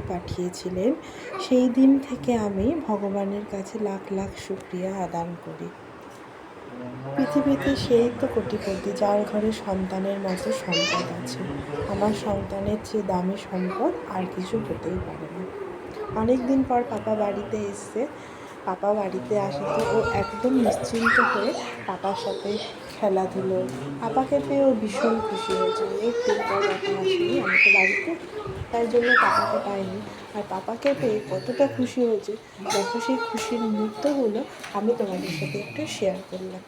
পাঠিয়েছিলেন, সেই দিন থেকে আমি ভগবানের কাছে লাখ লাখ শুকরিয়া আদান করি। পৃথিবীতে সেই তো কোটিপতি যার ঘরে সন্তানের মতো সম্পদ আছে। আমার সন্তানের চেয়ে দামি সম্পদ আর কিছু হতেই পারে না। অনেক দিন পর পাপা বাড়িতে এসছে। পাপা বাড়িতে আসাতে ও একদম নিশ্চিন্ত হয়ে পাপার সাথে খেলাধুলো, পাপাকে পেয়ে ও ভীষণ খুশি হয়েছে। অনেক দিন পর পাপা আসেনি, আমি তো বাড়িতে, তাই জন্য পাপাকে পাইনি। আর পাপাকে পেয়ে কতটা খুশি হয়েছে দেখো, সেই খুশির মুহূর্তগুলো আমি তোমাদের সাথে একটু শেয়ার করলাম।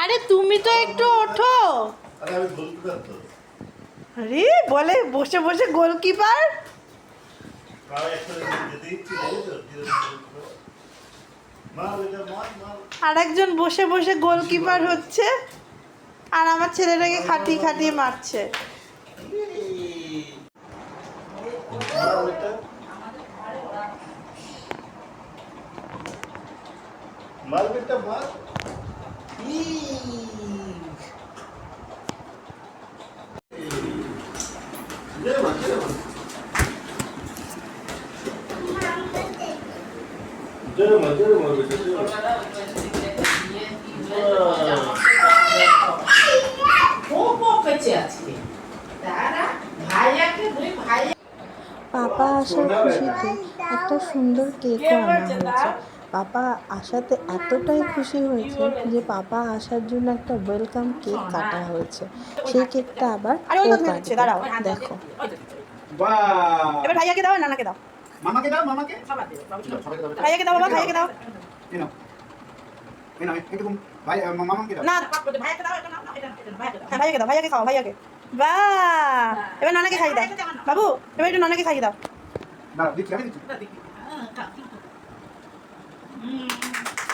আরে তুমি তো একটু ওঠো। আরে বলে বসে বসে গোলকিপার। আর একজন বসে বসে গোলকিপার হচ্ছে, আর আমার ছেলেটাকে খাটিয়ে খাটিয়ে মারছে। মার বেটা মার। পাপা আসার খুশিতে একটা সুন্দর কেকও আনা হয়েছে। পাপা আসাতে এতটাই খুশি হয়েছে যে পাপা আসার জন্য একটা ওয়েলকাম কেক কাটা হয়েছে। সেই কেকটা আবার দেখো। এবার ভাইয়াকে দাও, নানাকে দাও, মামাকে দাও, মামাকে ভাইয়াকে দাও, বাবা ভাইয়াকে দাও। একটু ভাই মামাকে দাও না ভাইয়াকে দাও, এটা নাও, এটা ভাইয়াকে দাও, ভাইয়াকে খাও, ভাইয়াকে। বাহ, এবার নানাকে খাইয়ে দাও বাবু, এবার একটু নানাকে খাইয়ে দাও। না দিচ্ছি, আমি দিচ্ছি।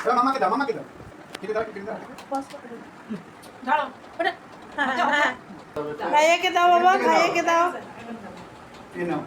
এবার মামাকে দাও, মামাকে দাও। কেটে দাও, কেটে দাও। ঝাড়ো ওটা, ভাইয়াকে দাও বাবা, ভাইয়াকে দাও। এই নাও।